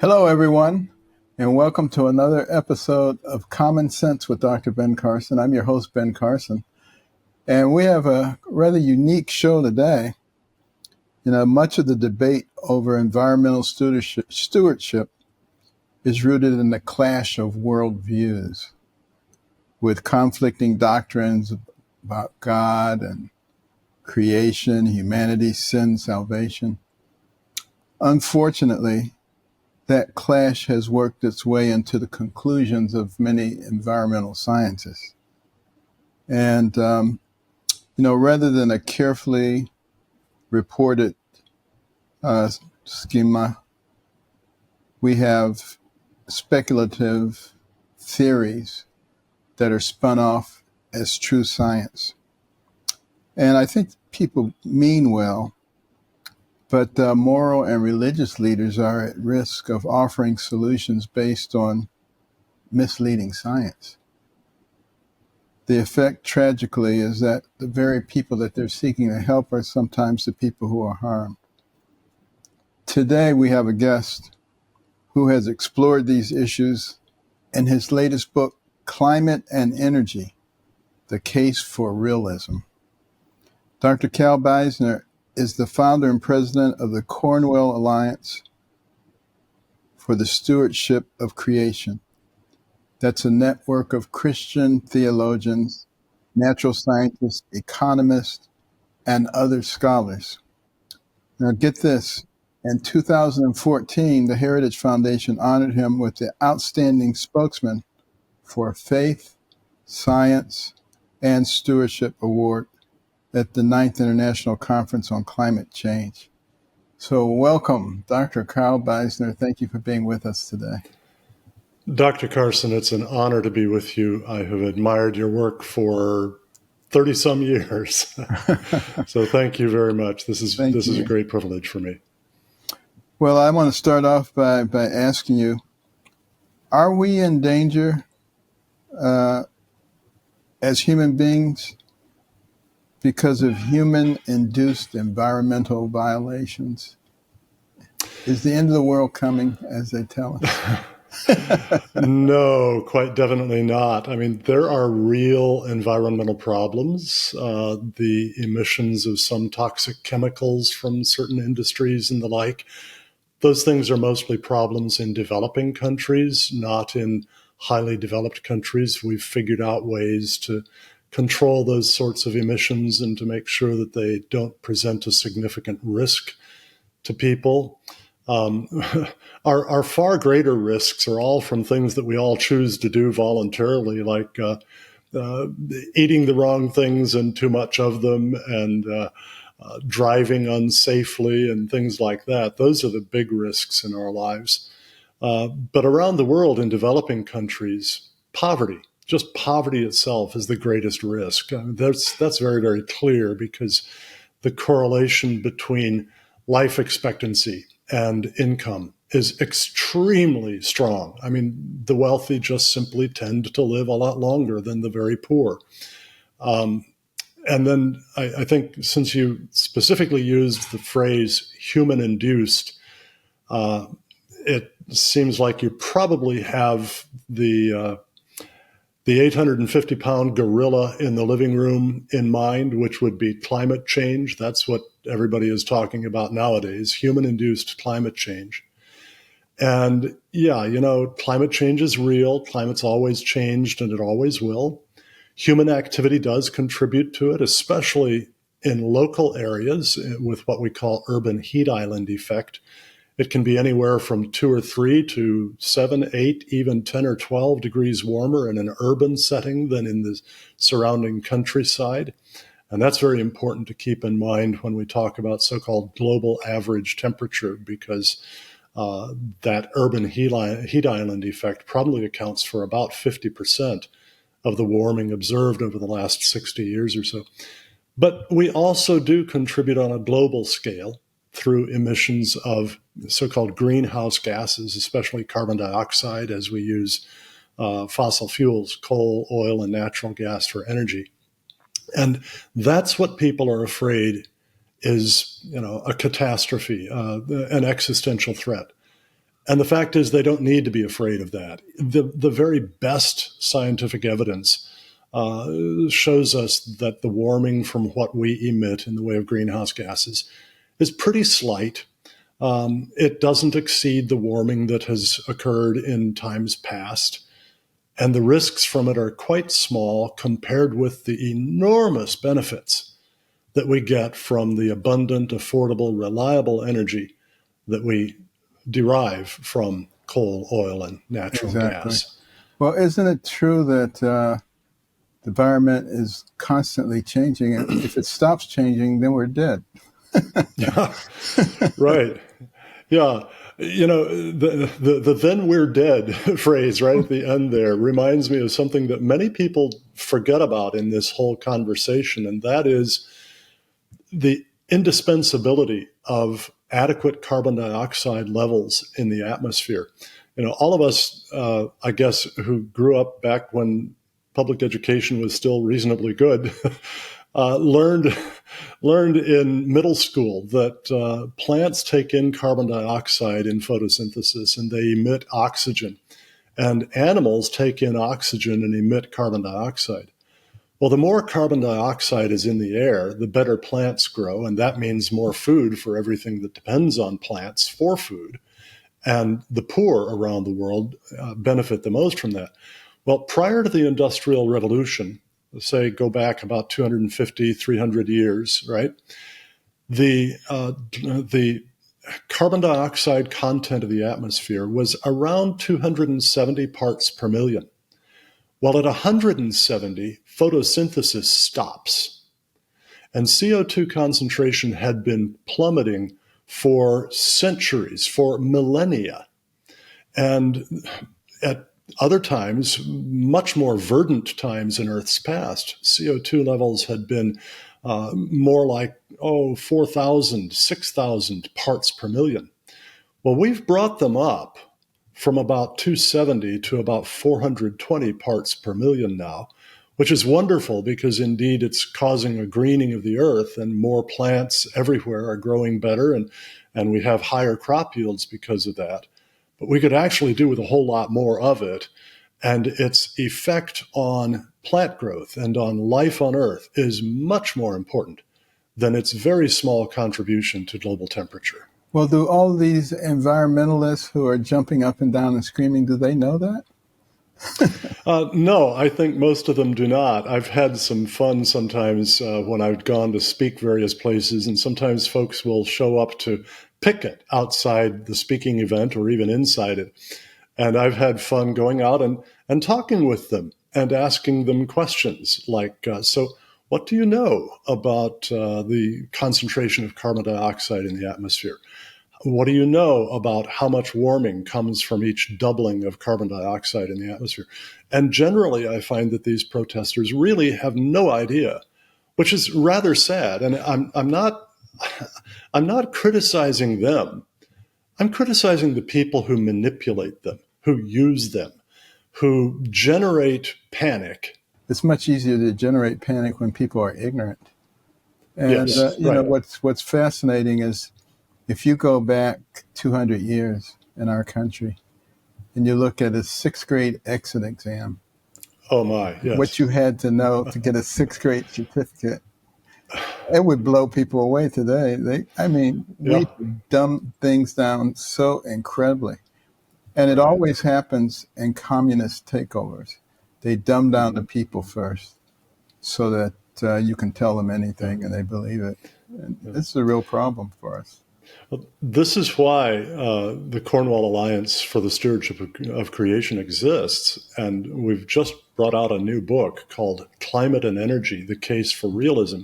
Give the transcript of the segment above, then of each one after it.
Hello, everyone, and welcome to another episode of Common Sense with Dr. Ben Carson. I'm your host, Ben Carson, and we have a rather unique show today. Much of the debate over environmental stewardship is rooted in the clash of worldviews, with conflicting doctrines about God and creation, humanity, sin, salvation. Unfortunately, that clash has worked its way into the conclusions of many environmental scientists. And, rather than a carefully reported schema, we have speculative theories that are spun off as true science. And I think people mean well, but moral and religious leaders are at risk of offering solutions based on misleading science. The effect, tragically, is that the very people that they're seeking to help are sometimes the people who are harmed. Today, we have a guest who has explored these issues in his latest book, Climate and Energy, The Case for Realism. Dr. Cal Beisner is the founder and president of the Cornwall Alliance for the Stewardship of Creation. That's a network of Christian theologians, natural scientists, economists, and other scholars. Now get this, in 2014, the Heritage Foundation honored him with the Outstanding Spokesman for Faith, Science, and Stewardship Award at the 9th International Conference on Climate Change. So welcome, Dr. Carl Beisner. Thank you for being with us today. Dr. Carson, it's an honor to be with you. I have admired your work for 30-some years. So thank you very much. This is a great privilege for me. Well, I want to start off by asking you, are we in danger as human beings because of human-induced environmental violations? Is the end of the world coming, as they tell us? No, quite definitely not. I mean, there are real environmental problems. The emissions of some toxic chemicals from certain industries and the like. Those things are mostly problems in developing countries, not in highly developed countries. We've figured out ways to control those sorts of emissions and to make sure that they don't present a significant risk to people. Our far greater risks are all from things that we all choose to do voluntarily, like eating the wrong things and too much of them, and driving unsafely and things like that. Those are the big risks in our lives. But around the world, in developing countries, poverty, just poverty itself, is the greatest risk. I mean, that's very, very clear, because the correlation between life expectancy and income is extremely strong. I mean, the wealthy just simply tend to live a lot longer than the very poor. And then I think, since you specifically used the phrase human-induced, it seems like you probably have the 850-pound gorilla in the living room in mind, which would be climate change. That's what everybody is talking about nowadays, human-induced climate change. And yeah, climate change is real. Climate's always changed, and it always will. Human activity does contribute to it, especially in local areas with what we call urban heat island effect. It can be anywhere from 2 or 3 to 7, 8, even 10 or 12 degrees warmer in an urban setting than in the surrounding countryside. And that's very important to keep in mind when we talk about so-called global average temperature, because that urban heat island effect probably accounts for about 50% of the warming observed over the last 60 years or so. But we also do contribute on a global scale through emissions of so-called greenhouse gases, especially carbon dioxide, as we use fossil fuels, coal, oil, and natural gas for energy. And that's what people are afraid is, a catastrophe, an existential threat. And the fact is they don't need to be afraid of that. The very best scientific evidence shows us that the warming from what we emit in the way of greenhouse gases is pretty slight. It doesn't exceed the warming that has occurred in times past. And the risks from it are quite small compared with the enormous benefits that we get from the abundant, affordable, reliable energy that we derive from coal, oil, and natural gas. Well, isn't it true that the environment is constantly changing? And if it stops changing, then we're dead. Yeah, right. Yeah. The then we're dead phrase right at the end there reminds me of something that many people forget about in this whole conversation, and that is the indispensability of adequate carbon dioxide levels in the atmosphere. All of us, I guess, who grew up back when public education was still reasonably good, learned in middle school that plants take in carbon dioxide in photosynthesis and they emit oxygen, and animals take in oxygen and emit carbon dioxide. Well, the more carbon dioxide is in the air, the better plants grow, and that means more food for everything that depends on plants for food. And the poor around the world benefit the most from that. Well, prior to the Industrial Revolution, let's say go back about 250, 300 years, right? The carbon dioxide content of the atmosphere was around 270 parts per million. Well, at 170, photosynthesis stops. And CO2 concentration had been plummeting for centuries, for millennia. And at other times, much more verdant times in Earth's past, CO2 levels had been more like, 4,000, 6,000 parts per million. Well, we've brought them up from about 270 to about 420 parts per million now, which is wonderful because indeed it's causing a greening of the earth and more plants everywhere are growing better and we have higher crop yields because of that. But we could actually do with a whole lot more of it. And its effect on plant growth and on life on Earth is much more important than its very small contribution to global temperature. Well, do all these environmentalists who are jumping up and down and screaming, do they know that? No, I think most of them do not. I've had some fun sometimes when I've gone to speak various places, and sometimes folks will show up to picket outside the speaking event or even inside it. And I've had fun going out and talking with them and asking them questions like, so what do you know about the concentration of carbon dioxide in the atmosphere? What do you know about how much warming comes from each doubling of carbon dioxide in the atmosphere? And generally, I find that these protesters really have no idea, which is rather sad. And I'm not criticizing them. I'm criticizing the people who manipulate them, who use them, who generate panic. It's much easier to generate panic when people are ignorant. And Yes, you know right. what's fascinating is if you go back 200 years in our country and you look at a sixth grade exit exam, Oh my, what yes. you had to know to get a sixth grade certificate, it would blow people away today. Yeah. We dumb things down so incredibly. And it always happens in communist takeovers. They dumb down the people first so that you can tell them anything and they believe it. And this is a real problem for us. Well, this is why the Cornwall Alliance for the Stewardship of Creation exists. And we've just brought out a new book called Climate and Energy, The Case for Realism.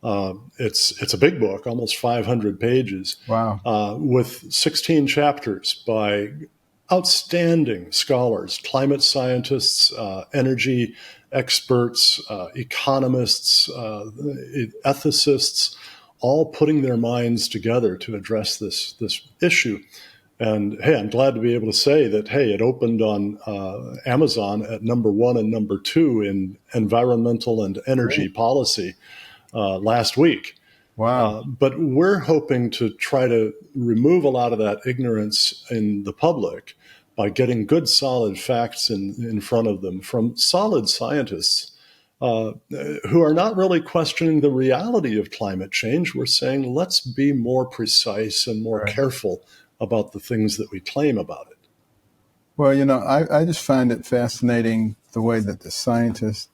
It's a big book, almost 500 pages, Wow. with 16 chapters by outstanding scholars, climate scientists, energy experts, economists, ethicists, all putting their minds together to address this issue. And hey, I'm glad to be able to say that, hey, it opened on Amazon at number 1 and number 2 in environmental and energy policy last week. Wow. But we're hoping to try to remove a lot of that ignorance in the public by getting good, solid facts in front of them from solid scientists who are not really questioning the reality of climate change. We're saying, let's be more precise and more Right. careful about the things that we claim about it. Well, I just find it fascinating the way that the scientists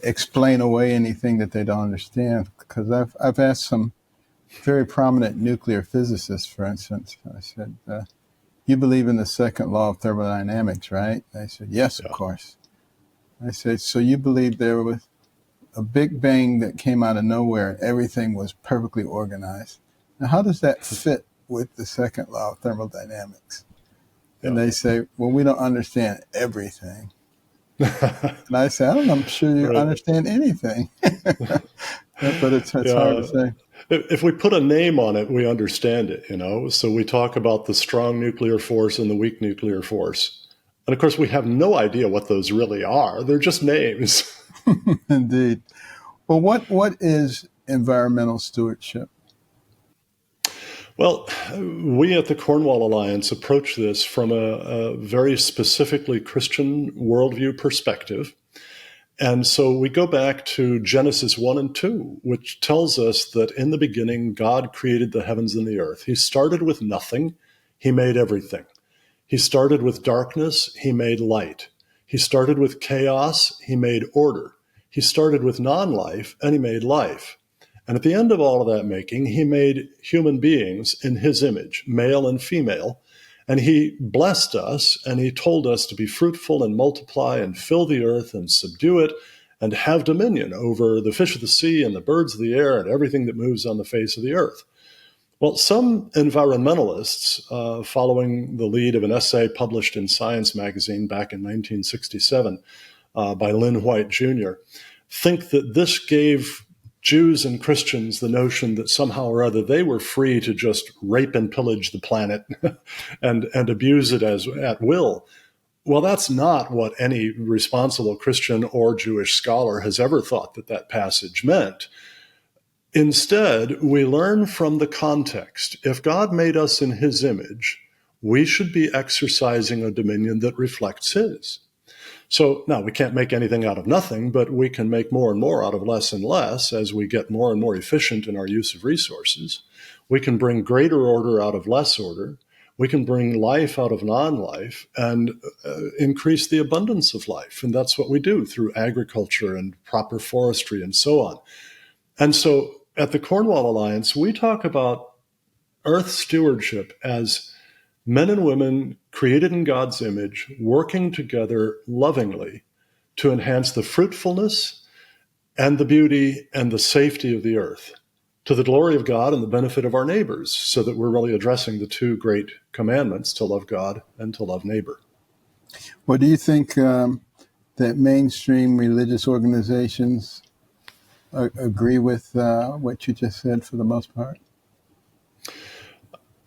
explain away anything that they don't understand. Because I've asked some very prominent nuclear physicists, for instance, I said, you believe in the second law of thermodynamics, right? They said, yes, of course. I said, so you believe there was a big bang that came out of nowhere and everything was perfectly organized. Now, how does that fit with the second law of thermodynamics? And they say, well, we don't understand everything. And I say, I'm sure you Right. understand anything. But it's hard to say. If we put a name on it, we understand it, So we talk about the strong nuclear force and the weak nuclear force. And of course, we have no idea what those really are. They're just names. Indeed. Well, what is environmental stewardship? Well, we at the Cornwall Alliance approach this from a very specifically Christian worldview perspective. And so we go back to Genesis 1 and 2, which tells us that in the beginning, God created the heavens and the earth. He started with nothing. He made everything. He started with darkness. He made light. He started with chaos. He made order. He started with non-life, and he made life. And at the end of all of that making, he made human beings in his image, male and female. And he blessed us, and he told us to be fruitful and multiply and fill the earth and subdue it and have dominion over the fish of the sea and the birds of the air and everything that moves on the face of the earth. Well, some environmentalists, following the lead of an essay published in Science magazine back in 1967 by Lynn White Jr., think that this gave Jews and Christians the notion that somehow or other they were free to just rape and pillage the planet and abuse it at will. Well, that's not what any responsible Christian or Jewish scholar has ever thought that passage meant. Instead, we learn from the context. If God made us in his image, we should be exercising a dominion that reflects his. So now we can't make anything out of nothing, but we can make more and more out of less and less as we get more and more efficient in our use of resources. We can bring greater order out of less order. We can bring life out of non-life and increase the abundance of life. And that's what we do through agriculture and proper forestry and so on. And so at the Cornwall Alliance, we talk about earth stewardship as men and women created in God's image, working together lovingly to enhance the fruitfulness and the beauty and the safety of the earth to the glory of God and the benefit of our neighbors, so that we're really addressing the two great commandments, to love God and to love neighbor. Well, do you think that mainstream religious organizations agree with what you just said for the most part?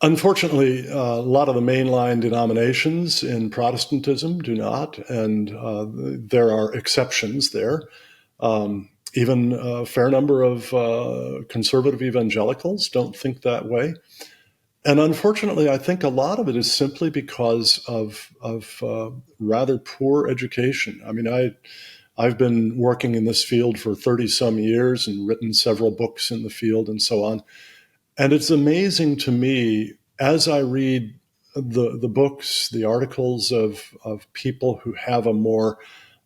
Unfortunately, a lot of the mainline denominations in Protestantism do not, and there are exceptions there. Even a fair number of conservative evangelicals don't think that way. And unfortunately, I think a lot of it is simply because of rather poor education. I mean, I've been working in this field for 30-some years and written several books in the field and so on. And it's amazing to me, as I read the books, the articles of people who have a more,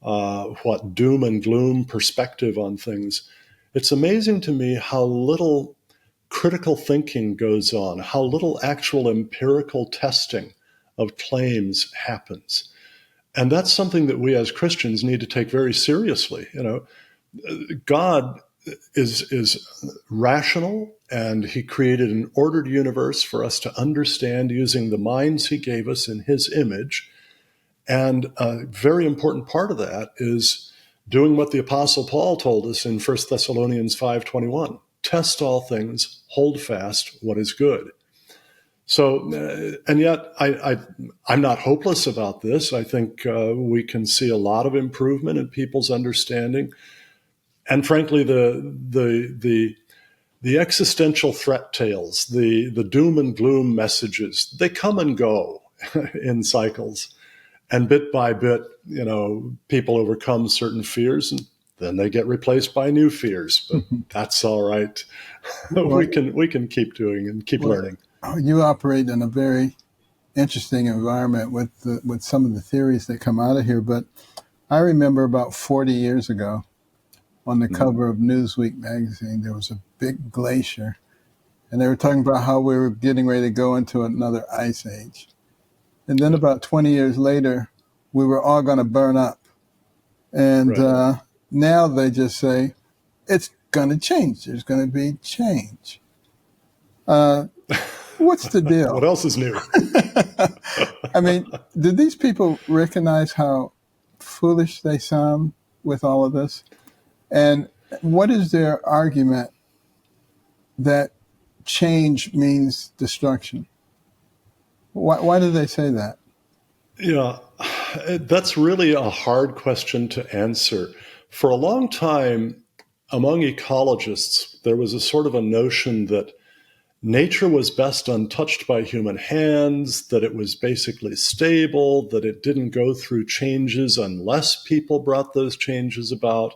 doom and gloom perspective on things, it's amazing to me how little critical thinking goes on, how little actual empirical testing of claims happens. And that's something that we as Christians need to take very seriously. God is rational, and he created an ordered universe for us to understand using the minds he gave us in his image. And a very important part of that is doing what the Apostle Paul told us in 1 Thessalonians 5:21. Test all things, hold fast what is good. So, and yet I'm not hopeless about this. I think we can see a lot of improvement in people's understanding. And frankly, the the existential threat tales, the doom and gloom messages, they come and go in cycles. And bit by bit, people overcome certain fears and then they get replaced by new fears. But that's all right. Well, we can keep doing and keep learning. You operate in a very interesting environment with some of the theories that come out of here. But I remember about 40 years ago, on the cover of Newsweek magazine, there was a big glacier, and they were talking about how we were getting ready to go into another ice age. And then about 20 years later, we were all going to burn up. And now they just say, it's going to change. There's going to be change. What's the deal? What else is new? I mean, did these people recognize how foolish they sound with all of this? And what is their argument that change means destruction? Why do they say that? Yeah, that's really a hard question to answer. For a long time, among ecologists, there was a sort of a notion that nature was best untouched by human hands, that it was basically stable, that it didn't go through changes unless people brought those changes about.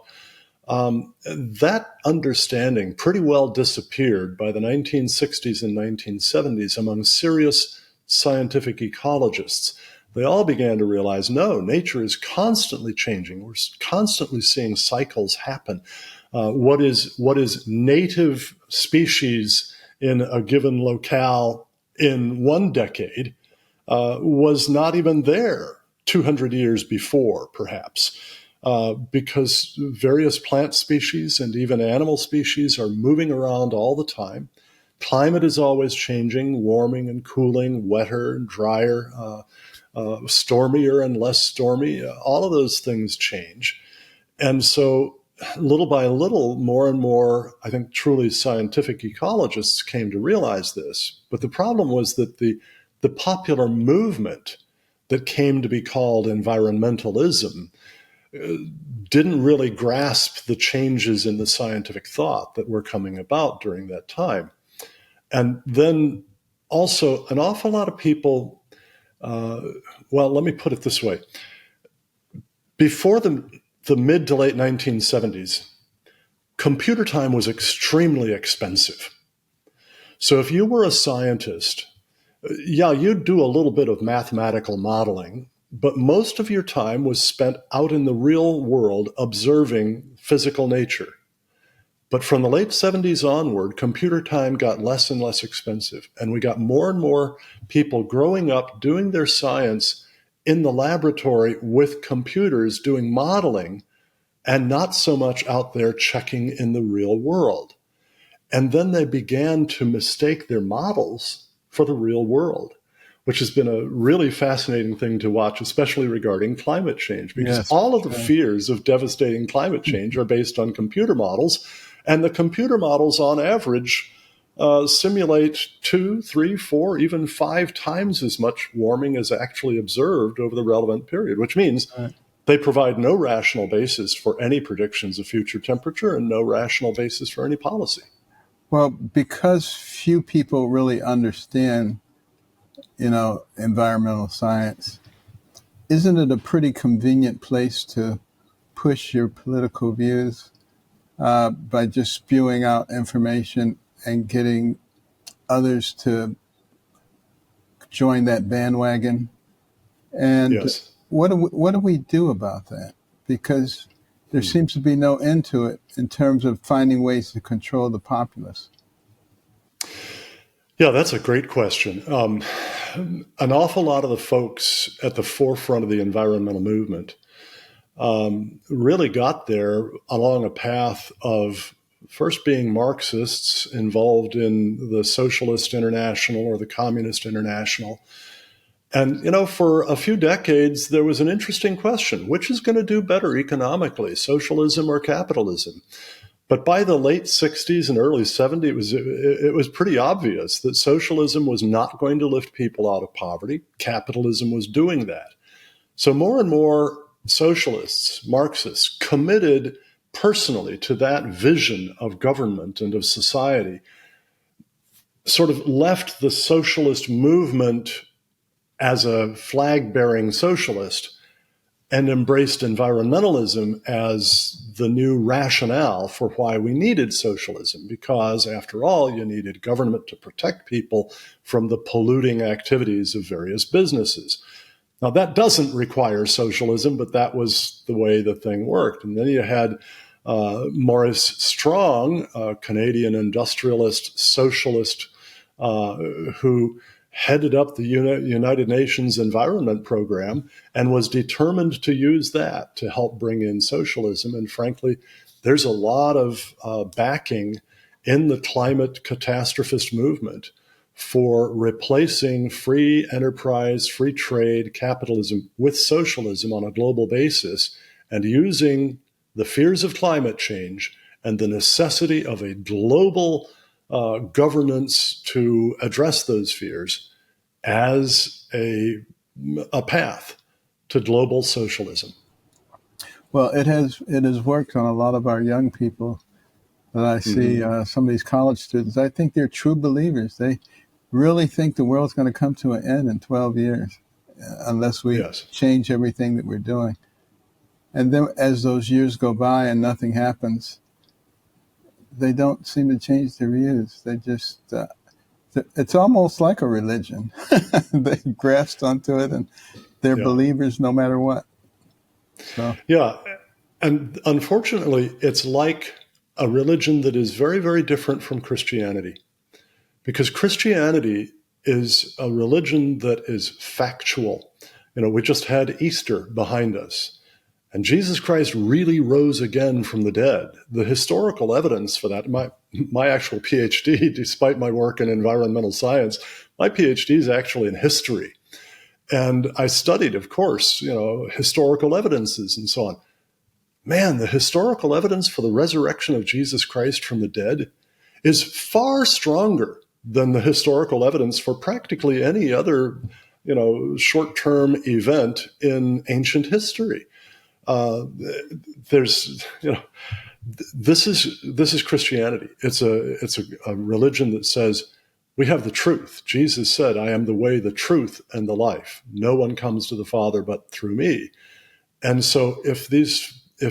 That understanding pretty well disappeared by the 1960s and 1970s among serious scientific ecologists. They all began to realize, no, nature is constantly changing. We're constantly seeing cycles happen. What is native species in a given locale in one decade was not even there 200 years before, perhaps, because various plant species and even animal species are moving around all the time. Climate is always changing, warming and cooling, wetter and drier, stormier and less stormy. All of those things change. And so little by little, more and more, I think, truly scientific ecologists came to realize this. But the problem was that the popular movement that came to be called environmentalism didn't really grasp the changes in the scientific thought that were coming about during that time. And then also an awful lot of people, let me put it this way. Before the mid to late 1970s, computer time was extremely expensive. So if you were a scientist, you'd do a little bit of mathematical modeling, but most of your time was spent out in the real world observing physical nature. But from the late 70s onward, computer time got less and less expensive, and we got more and more people growing up doing their science in the laboratory with computers doing modeling and not so much out there checking in the real world. And then they began to mistake their models for the real world, which has been a really fascinating thing to watch, especially regarding climate change, because all of the fears of devastating climate change are based on computer models. And the computer models, on average, simulate 2, 3, 4, even 5 times as much warming as actually observed over the relevant period, which means they provide no rational basis for any predictions of future temperature and no rational basis for any policy. Well, because few people really understand, environmental science, isn't it a pretty convenient place to push your political views by just spewing out information and getting others to join that bandwagon? And what do we do about that? Because there seems to be no end to it in terms of finding ways to control the populace. Yeah, that's a great question. An awful lot of the folks at the forefront of the environmental movement really got there along a path of first being Marxists involved in the Socialist International or the Communist International. And, for a few decades, there was an interesting question: which is going to do better economically, socialism or capitalism? But by the late 60s and early 70s, it was pretty obvious that socialism was not going to lift people out of poverty. Capitalism was doing that. So more and more socialists, Marxists, committed personally to that vision of government and of society sort of left the socialist movement as a flag-bearing socialist and embraced environmentalism as the new rationale for why we needed socialism, because after all, you needed government to protect people from the polluting activities of various businesses. Now, that doesn't require socialism, but that was the way the thing worked. And then you had Maurice Strong, a Canadian industrialist, socialist, who headed up the United Nations Environment Program and was determined to use that to help bring in socialism. And frankly, there's a lot of backing in the climate catastrophist movement for replacing free enterprise, free trade, capitalism with socialism on a global basis, and using the fears of climate change and the necessity of a global governance to address those fears as a path to global socialism. Well, it has worked on a lot of our young people that I see. Some of these college students, I think they're true believers. They really think the world's going to come to an end in 12 years unless we change everything that we're doing. And then as those years go by and nothing happens, they don't seem to change their views. They just, it's almost like a religion. They grasped onto it and they're believers no matter what. So. Yeah. And unfortunately, it's like a religion that is very, very different from Christianity. Because Christianity is a religion that is factual. You know, we just had Easter behind us. And Jesus Christ really rose again from the dead. The historical evidence for that, my actual PhD, despite my work in environmental science, my PhD is actually in history. And I studied, of course, historical evidences and so on. Man, the historical evidence for the resurrection of Jesus Christ from the dead is far stronger than the historical evidence for practically any other, short-term event in ancient history. This is Christianity. It's a religion that says we have the truth. Jesus said, "I am the way, the truth, and the life. No one comes to the Father but through me." And so, if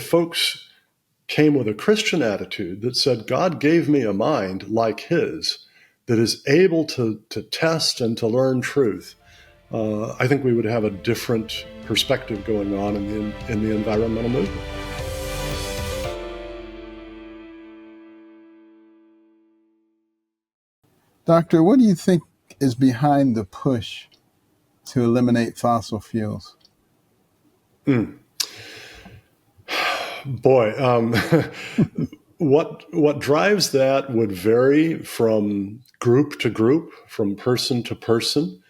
folks came with a Christian attitude that said, "God gave me a mind like His that is able to test and to learn truth," I think we would have a different perspective going on in the environmental movement. Doctor, what do you think is behind the push to eliminate fossil fuels? Boy, what drives that would vary from group to group, from person to person.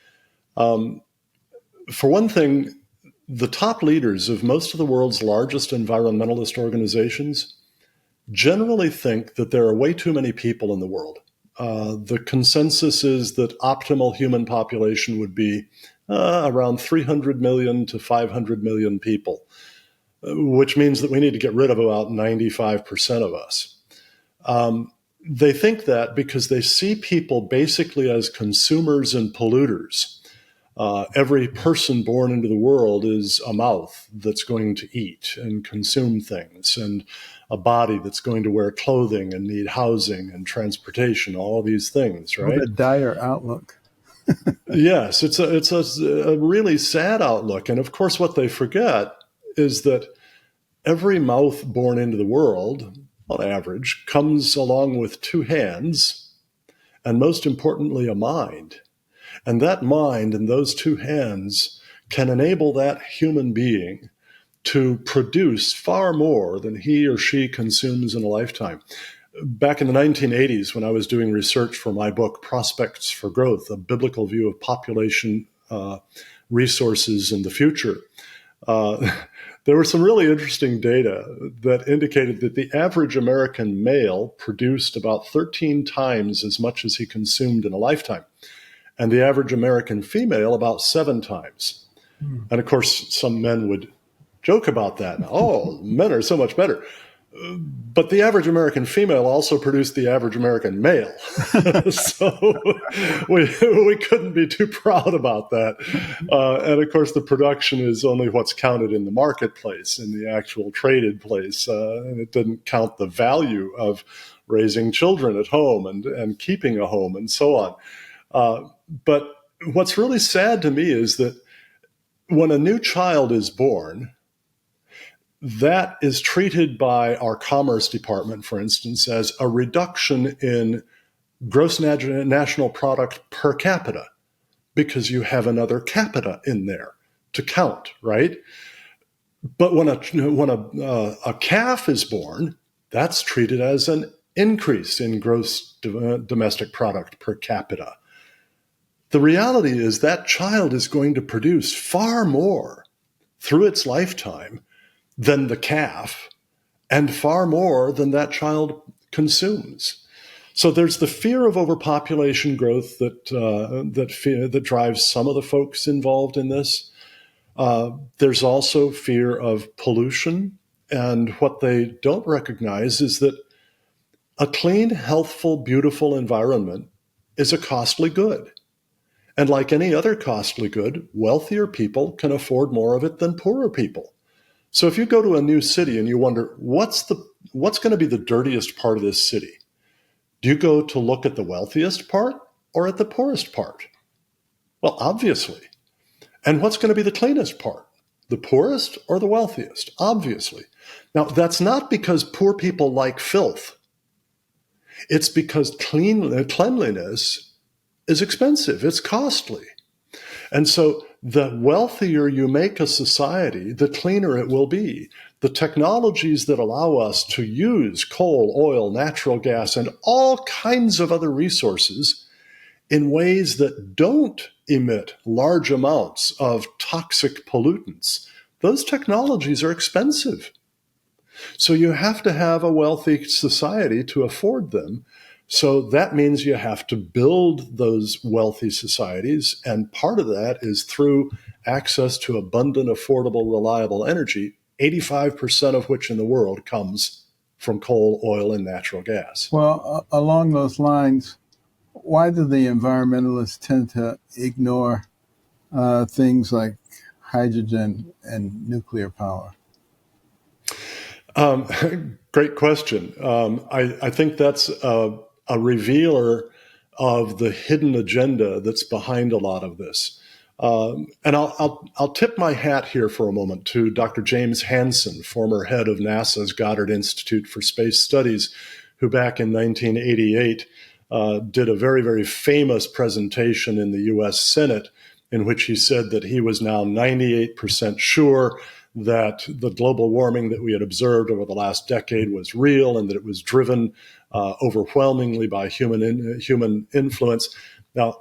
For one thing, the top leaders of most of the world's largest environmentalist organizations generally think that there are way too many people in the world. The consensus is that optimal human population would be around 300 million to 500 million people, which means that we need to get rid of about 95% of us. They think that because they see people basically as consumers and polluters. Every person born into the world is a mouth that's going to eat and consume things, and a body that's going to wear clothing and need housing and transportation, all these things, right? What a dire outlook. Yes, it's a really sad outlook. And of course, what they forget is that every mouth born into the world, on average, comes along with two hands, and most importantly, a mind. And that mind and those two hands can enable that human being to produce far more than he or she consumes in a lifetime. Back in the 1980s, when I was doing research for my book, Prospects for Growth, a biblical view of population resources in the future, there were some really interesting data that indicated that the average American male produced about 13 times as much as he consumed in a lifetime, and the average American female about 7 times. And of course, some men would joke about that. Oh, men are so much better. But the average American female also produced the average American male. So we couldn't be too proud about that. And of course, the production is only what's counted in the marketplace, in the actual traded place. And it didn't count the value of raising children at home and keeping a home and so on. But what's really sad to me is that when a new child is born, that is treated by our Commerce Department, for instance, as a reduction in gross national product per capita, because you have another capita in there to count, right? But when a calf is born, that's treated as an increase in gross domestic product per capita. The reality is that child is going to produce far more through its lifetime than the calf, and far more than that child consumes. So there's the fear of overpopulation growth that drives some of the folks involved in this. There's also fear of pollution, and what they don't recognize is that a clean, healthful, beautiful environment is a costly good. And like any other costly good, wealthier people can afford more of it than poorer people. So if you go to a new city and you wonder, what's going to be the dirtiest part of this city? Do you go to look at the wealthiest part or at the poorest part? Well, obviously. And what's going to be the cleanest part? The poorest or the wealthiest? Obviously. Now, that's not because poor people like filth. It's because cleanliness is expensive. It's costly. And so the wealthier you make a society, the cleaner it will be. The technologies that allow us to use coal, oil, natural gas, and all kinds of other resources in ways that don't emit large amounts of toxic pollutants, those technologies are expensive. So you have to have a wealthy society to afford them. So that means you have to build those wealthy societies, and part of that is through access to abundant, affordable, reliable energy, 85% of which in the world comes from coal, oil, and natural gas. Well, along those lines, why do the environmentalists tend to ignore things like hydrogen and nuclear power? Great question. I think that's a revealer of the hidden agenda that's behind a lot of this. And I'll tip my hat here for a moment to Dr. James Hansen, former head of NASA's Goddard Institute for Space Studies, who back in 1988 did a very, very famous presentation in the U.S. Senate in which he said that he was now 98% sure that the global warming that we had observed over the last decade was real and that it was driven overwhelmingly by human influence. Now,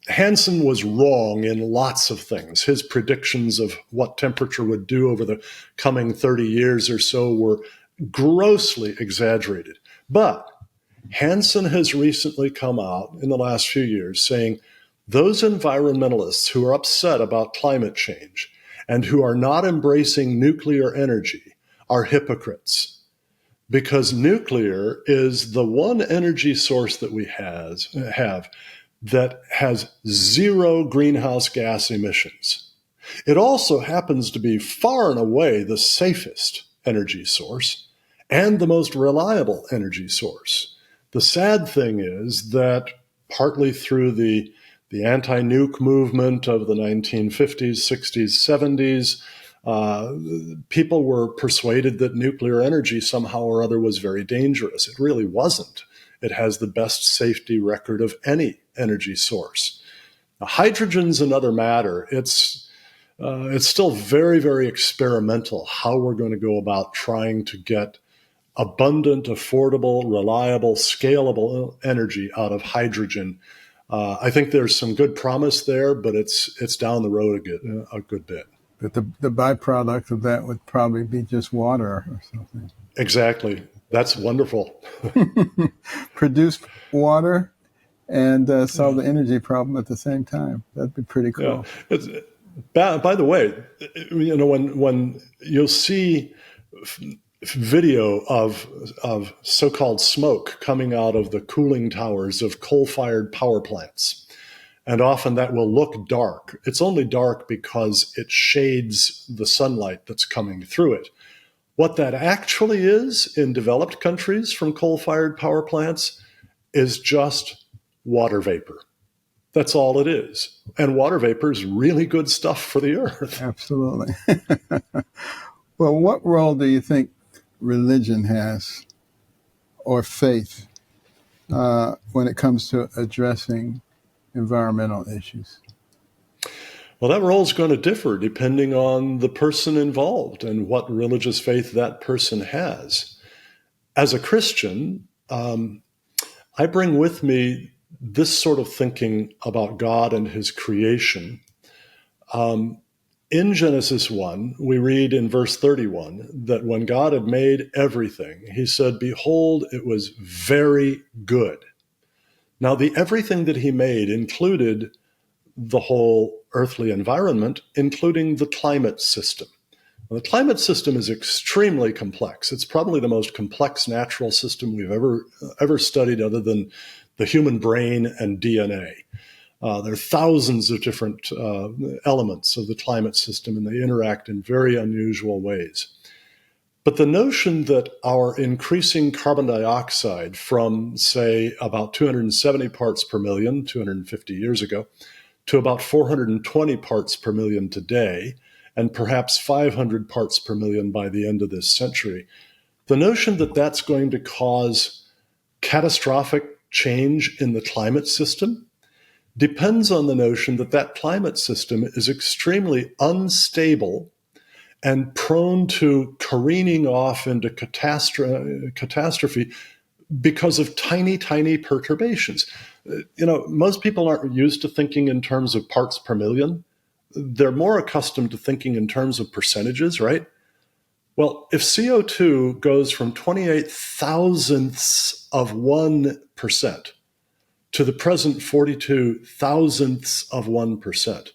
Hansen was wrong in lots of things. His predictions of what temperature would do over the coming 30 years or so were grossly exaggerated. But Hansen has recently come out in the last few years saying those environmentalists who are upset about climate change and who are not embracing nuclear energy are hypocrites, because nuclear is the one energy source that we have that has zero greenhouse gas emissions. It also happens to be far and away the safest energy source and the most reliable energy source. The sad thing is that partly through the anti-nuke movement of the 1950s, 60s, 70s, people were persuaded that nuclear energy somehow or other was very dangerous. It really wasn't. It has the best safety record of any energy source. Now, hydrogen's another matter. It's still very, very experimental how we're going to go about trying to get abundant, affordable, reliable, scalable energy out of hydrogen. I think there's some good promise there, but it's down the road a good bit. But the byproduct of that would probably be just water or something. Exactly. That's wonderful. Produce water and solve the energy problem at the same time. That'd be pretty cool. Yeah. By the way, when you'll see video of so-called smoke coming out of the cooling towers of coal-fired power plants. And often that will look dark. It's only dark because it shades the sunlight that's coming through it. What that actually is in developed countries from coal-fired power plants is just water vapor. That's all it is. And water vapor is really good stuff for the earth. Absolutely. Well, what role do you think religion has, or faith, when it comes to addressing environmental issues? Well, that role is going to differ depending on the person involved and what religious faith that person has. As a Christian, I bring with me this sort of thinking about God and his creation. In Genesis 1, we read in verse 31 that when God had made everything, he said, "Behold, it was very good." Now, the everything that he made included the whole earthly environment, including the climate system. Now, the climate system is extremely complex. It's probably the most complex natural system we've ever studied, other than the human brain and DNA. There are thousands of different elements of the climate system, and they interact in very unusual ways. But the notion that our increasing carbon dioxide from, say, about 270 parts per million 250 years ago to about 420 parts per million today, and perhaps 500 parts per million by the end of this century, the notion that that's going to cause catastrophic change in the climate system depends on the notion that that climate system is extremely unstable and prone to careening off into catastrophe because of tiny, tiny perturbations. Most people aren't used to thinking in terms of parts per million. They're more accustomed to thinking in terms of percentages, right? Well, if CO2 goes from 28 thousandths of 1% to the present 42 thousandths of 1%,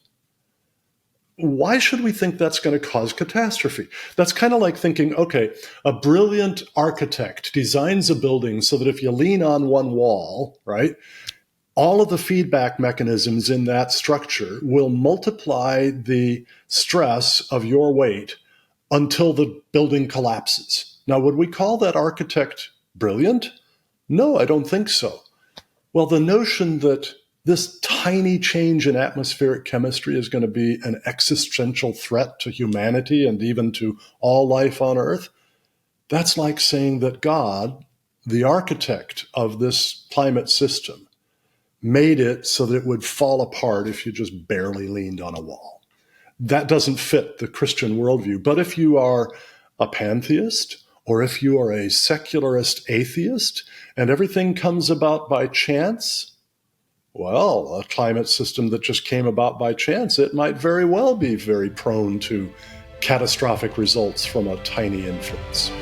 why should we think that's going to cause catastrophe? That's kind of like thinking, okay, a brilliant architect designs a building so that if you lean on one wall, right, all of the feedback mechanisms in that structure will multiply the stress of your weight until the building collapses. Now, would we call that architect brilliant? No, I don't think so. Well, the notion that this tiny change in atmospheric chemistry is going to be an existential threat to humanity and even to all life on Earth, that's like saying that God, the architect of this climate system, made it so that it would fall apart if you just barely leaned on a wall. That doesn't fit the Christian worldview. But if you are a pantheist, or if you are a secularist atheist, and everything comes about by chance, well, a climate system that just came about by chance, it might very well be very prone to catastrophic results from a tiny influence.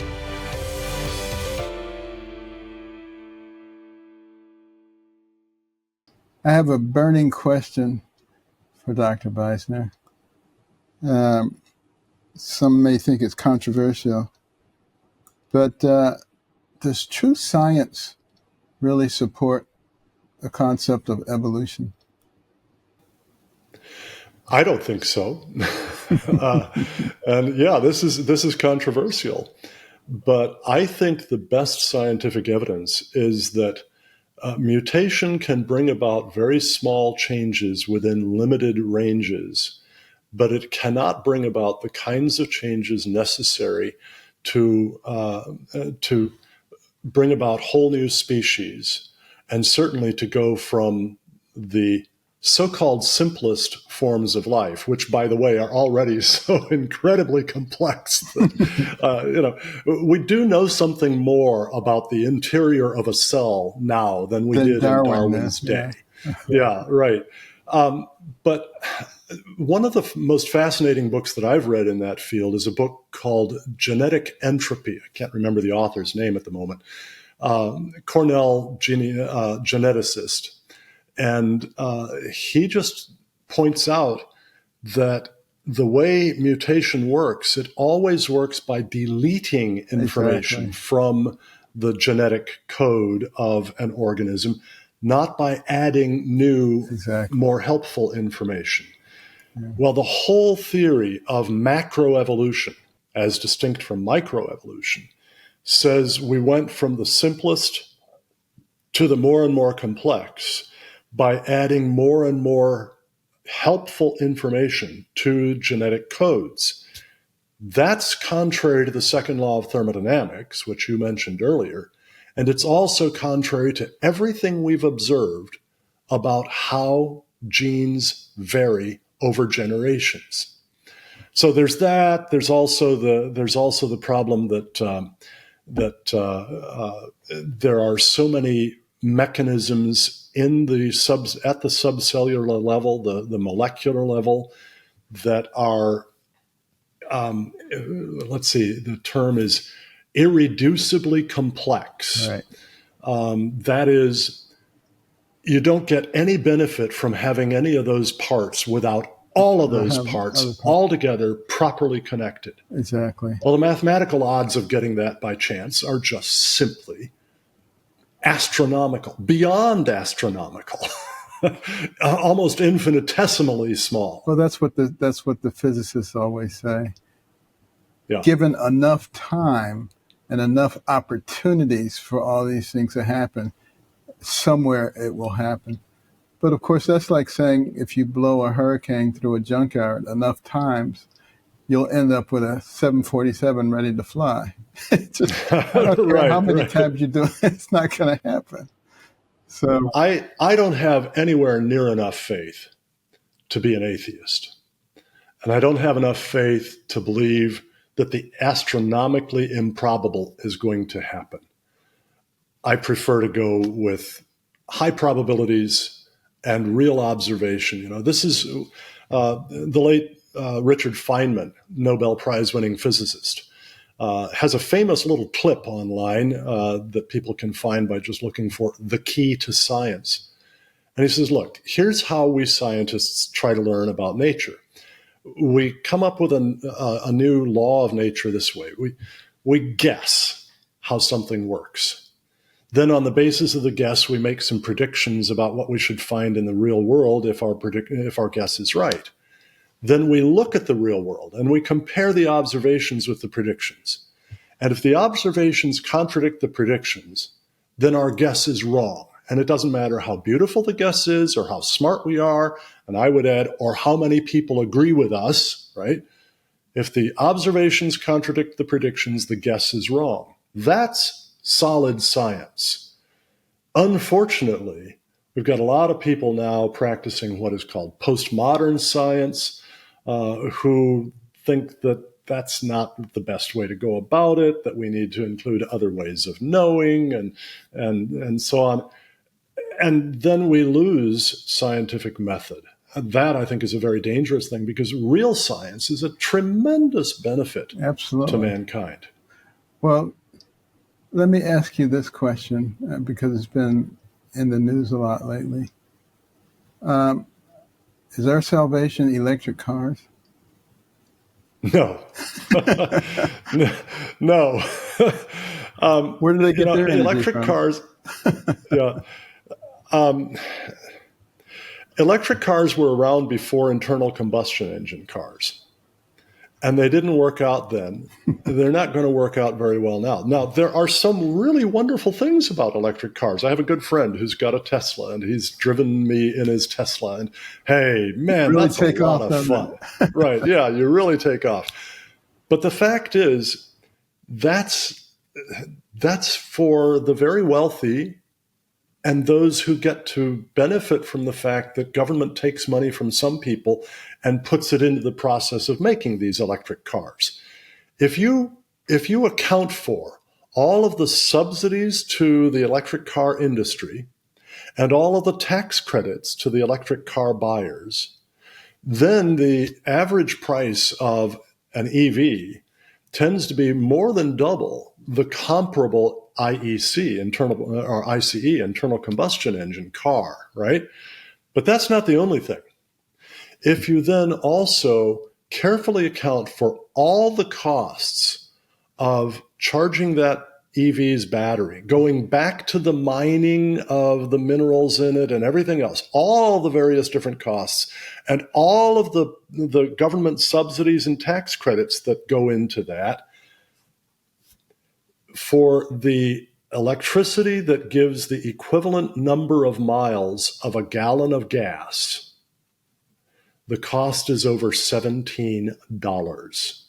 I have a burning question for Dr. Beisner. Some may think it's controversial, but does true science really support the concept of evolution? I don't think so. And yeah, this is controversial. But I think the best scientific evidence is that mutation can bring about very small changes within limited ranges, but it cannot bring about the kinds of changes necessary to bring about whole new species, and certainly to go from the so-called simplest forms of life, which, by the way, are already so incredibly complex that, we do know something more about the interior of a cell now than we did in Darwin's day. Yeah, right. But one of the most fascinating books that I've read in that field is a book called Genetic Entropy. I can't remember the author's name at the moment. Cornell geneticist. And he just points out that the way mutation works, it always works by deleting information from the genetic code of an organism, not by adding new, more helpful information. Yeah. Well, the whole theory of macroevolution, as distinct from microevolution, says we went from the simplest to the more and more complex by adding more and more helpful information to genetic codes. That's contrary to the second law of thermodynamics, which you mentioned earlier, and it's also contrary to everything we've observed about how genes vary over generations. So there's that. There's also the problem that there are so many mechanisms in the at the subcellular level, the molecular level, that are the term is irreducibly complex. Right. That is, you don't get any benefit from having any of those parts without all of those parts all together properly connected. Exactly. Well, the mathematical odds of getting that by chance are just simply astronomical, beyond astronomical, almost infinitesimally small. Well, that's what the physicists always say. Yeah. Given enough time and enough opportunities for all these things to happen, somewhere it will happen. But of course, that's like saying if you blow a hurricane through a junkyard enough times, you'll end up with a 747 ready to fly. Just, I don't care how many times you do it, it's not going to happen. So I don't have anywhere near enough faith to be an atheist. And I don't have enough faith to believe that the astronomically improbable is going to happen. I prefer to go with high probabilities and real observation. This is the late Richard Feynman, Nobel Prize-winning physicist, has a famous little clip online that people can find by just looking for the key to science. And he says, look, here's how we scientists try to learn about nature. We come up with a new law of nature this way. We guess how something works. Then on the basis of the guess, we make some predictions about what we should find in the real world if our guess is right. Then we look at the real world and we compare the observations with the predictions. And if the observations contradict the predictions, then our guess is wrong. And it doesn't matter how beautiful the guess is or how smart we are, and I would add, or how many people agree with us, right? If the observations contradict the predictions, the guess is wrong. That's solid science. Unfortunately, we've got a lot of people now practicing what is called postmodern science, who think that that's not the best way to go about it, that we need to include other ways of knowing and so on. And then we lose scientific method. And that, I think, is a very dangerous thing because real science is a tremendous benefit Absolutely. to mankind. Well, let me ask you this question because it's been in the news a lot lately. Is our salvation electric cars? No. No. Where do they get their energy electric from? cars? Yeah. Electric cars were around before internal combustion engine cars. And they didn't work out then. They're not going to work out very well now. Now, there are some really wonderful things about electric cars. I have a good friend who's got a Tesla, and he's driven me in his Tesla. And, hey, man, really that's a lot of fun. Right, yeah, you really take off. But the fact is, that's for the very wealthy and those who get to benefit from the fact that government takes money from some people and puts it into the process of making these electric cars. If you account for all of the subsidies to the electric car industry and all of the tax credits to the electric car buyers, then the average price of an EV tends to be more than double the comparable IEC, ICE, internal combustion engine car, right? But that's not the only thing. If you then also carefully account for all the costs of charging that EV's battery, going back to the mining of the minerals in it and everything else, all the various different costs, and all of the government subsidies and tax credits that go into that, for the electricity that gives the equivalent number of miles of a gallon of gas, the cost is over $17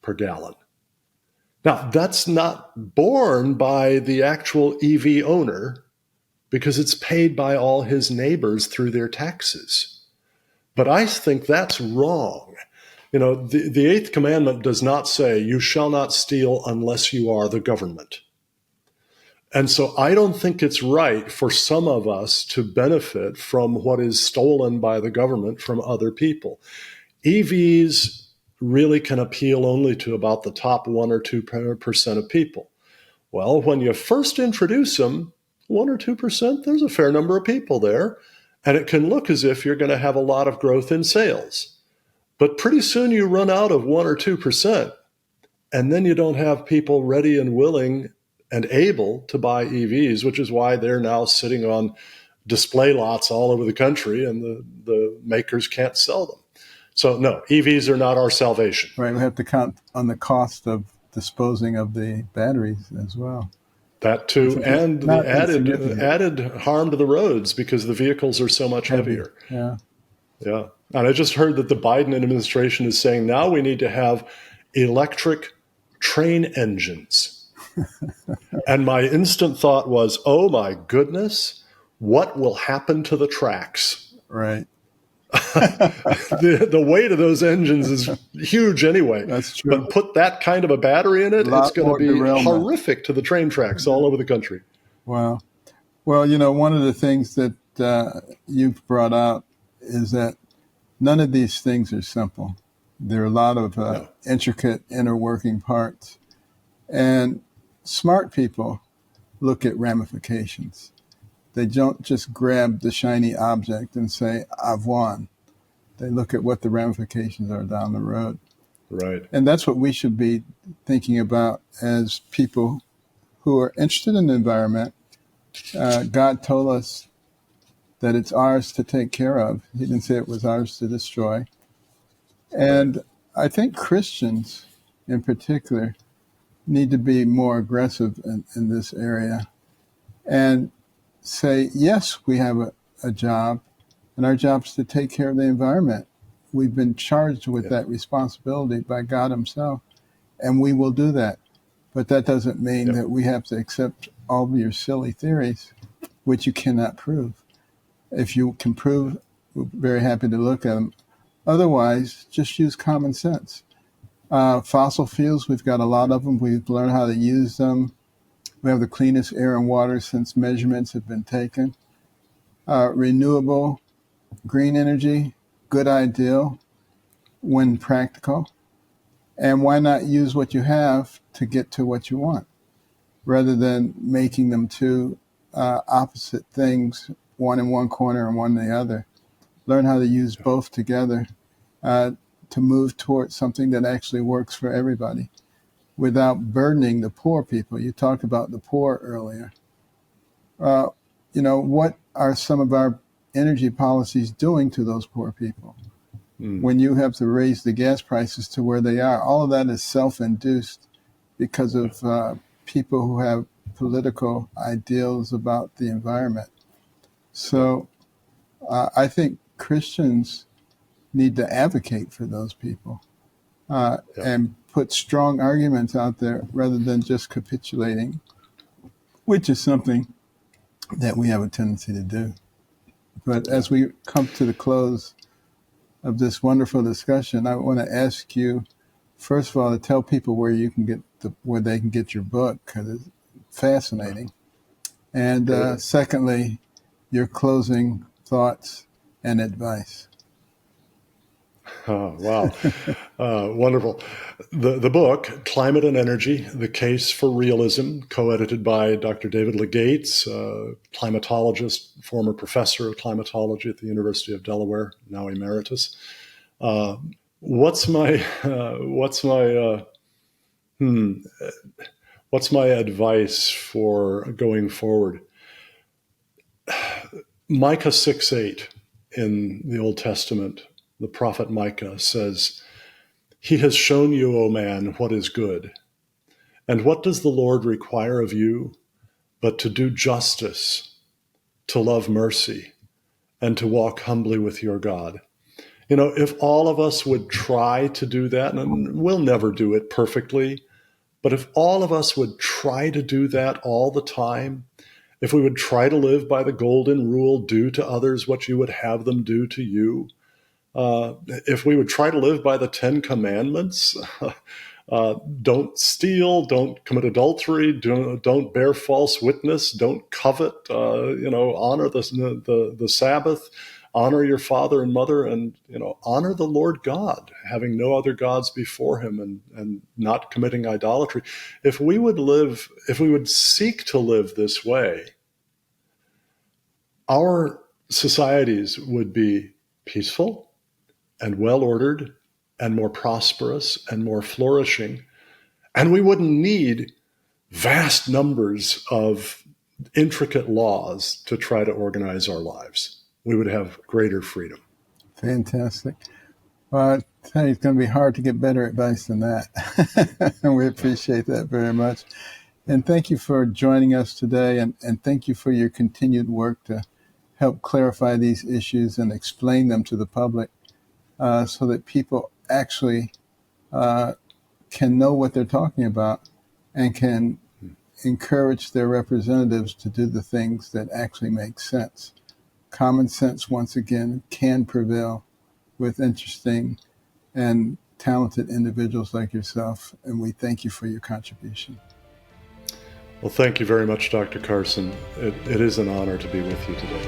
per gallon. Now, that's not borne by the actual EV owner because it's paid by all his neighbors through their taxes. But I think that's wrong. You know, the eighth commandment does not say, you shall not steal unless you are the government. And so I don't think it's right for some of us to benefit from what is stolen by the government from other people. EVs really can appeal only to about the top 1 or 2% of people. Well, when you first introduce them, 1 or 2%, there's a fair number of people there, and it can look as if you're going to have a lot of growth in sales. But pretty soon you run out of 1 or 2%, and then you don't have people ready and willing and able to buy EVs, which is why they're now sitting on display lots all over the country, and the makers can't sell them. So no, EVs are not our salvation. Right, we have to count on the cost of disposing of the batteries as well. That too, and the added harm to the roads because the vehicles are so much heavier. Yeah. Yeah. And I just heard that the Biden administration is saying now we need to have electric train engines. And my instant thought was, oh my goodness, what will happen to the tracks? Right. The weight of those engines is huge anyway. That's true. But put that kind of a battery in it, it's going to be horrific to the train tracks all over the country. Wow. Well, you know, one of the things that you've brought out is that none of these things are simple. There are a lot of intricate inner working parts. And smart people look at ramifications. They don't just grab the shiny object and say, I've won. They look at what the ramifications are down the road. Right. And that's what we should be thinking about as people who are interested in the environment. God told us that it's ours to take care of. He didn't say it was ours to destroy. And I think Christians in particular need to be more aggressive in this area and say, yes, we have a job, and our job is to take care of the environment. We've been charged with that responsibility by God himself, and we will do that. But that doesn't mean that we have to accept all of your silly theories, which you cannot prove. If you can prove, we're very happy to look at them. Otherwise, just use common sense. Fossil fuels, we've got a lot of them. We've learned how to use them. We have the cleanest air and water since measurements have been taken. Renewable, green energy, good ideal when practical. And why not use what you have to get to what you want, rather than making them two opposite things, one in one corner and one in the other. Learn how to use both together to move towards something that actually works for everybody without burdening the poor people. You talked about the poor earlier. What are some of our energy policies doing to those poor people? When you have to raise the gas prices to where they are, all of that is self-induced because of people who have political ideals about the environment. So I think Christians need to advocate for those people and put strong arguments out there rather than just capitulating, which is something that we have a tendency to do. But as we come to the close of this wonderful discussion, I want to ask you, first of all, to tell people where you can get where they can get your book, because it's fascinating. And secondly, your closing thoughts and advice. Oh, wow. Wonderful. The book, Climate and Energy, The Case for Realism, co-edited by Dr. David Legates, climatologist, former professor of climatology at the University of Delaware, now emeritus. What's my what's my advice for going forward? Micah 6:8 in the Old Testament, the prophet Micah says, "He has shown you, O man, what is good. And what does the Lord require of you but to do justice, to love mercy, and to walk humbly with your God?" You know, if all of us would try to do that, and we'll never do it perfectly, but if all of us would try to do that all the time, if we would try to live by the golden rule, do to others what you would have them do to you, if we would try to live by the 10 Commandments, don't steal, don't commit adultery, don't bear false witness, don't covet, honor the Sabbath, honor your father and mother, and honor the Lord God, having no other gods before him, and not committing idolatry. If we would seek to live this way, our societies would be peaceful and well-ordered and more prosperous and more flourishing. And we wouldn't need vast numbers of intricate laws to try to organize our lives. We would have greater freedom. Fantastic. Well, I tell you, it's going to be hard to get better advice than that. And we appreciate that very much. And thank you for joining us today. And thank you for your continued work to help clarify these issues and explain them to the public, so that people actually can know what they're talking about and can encourage their representatives to do the things that actually make sense. Common sense, once again, can prevail with interesting and talented individuals like yourself, and we thank you for your contribution. Well, thank you very much, Dr. Carson. It is an honor to be with you today.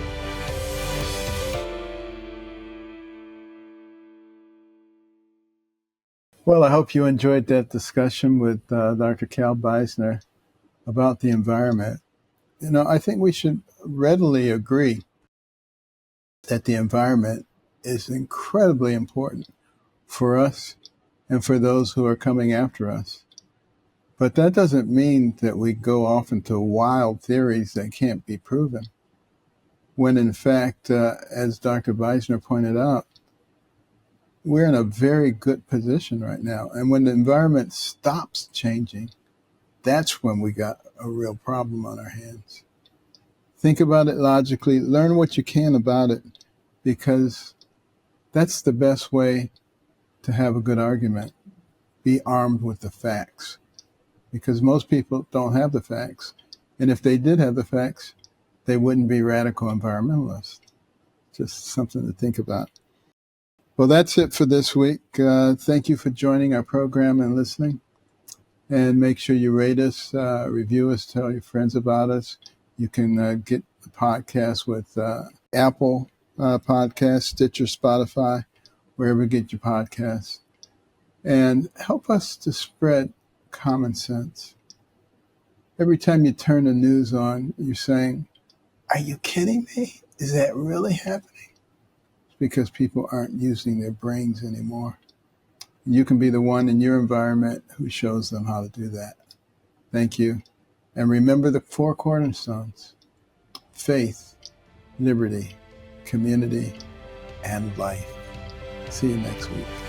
Well, I hope you enjoyed that discussion with Dr. Cal Beisner about the environment. I think we should readily agree that the environment is incredibly important for us and for those who are coming after us. But that doesn't mean that we go off into wild theories that can't be proven, when in fact, as Dr. Beisner pointed out, we're in a very good position right now. And when the environment stops changing, that's when we got a real problem on our hands. Think about it logically, learn what you can about it, because that's the best way to have a good argument. Be armed with the facts, because most people don't have the facts. And if they did have the facts, they wouldn't be radical environmentalists. Just something to think about. Well, that's it for this week. Thank you for joining our program and listening. And make sure you rate us, review us, tell your friends about us. You can get the podcast with Apple Podcasts, Stitcher, Spotify, wherever you get your podcasts. And help us to spread common sense. Every time you turn the news on, you're saying, "Are you kidding me? Is that really happening?" It's because people aren't using their brains anymore. You can be the one in your environment who shows them how to do that. Thank you. And remember the 4 cornerstones: faith, liberty, community, and life. See you next week.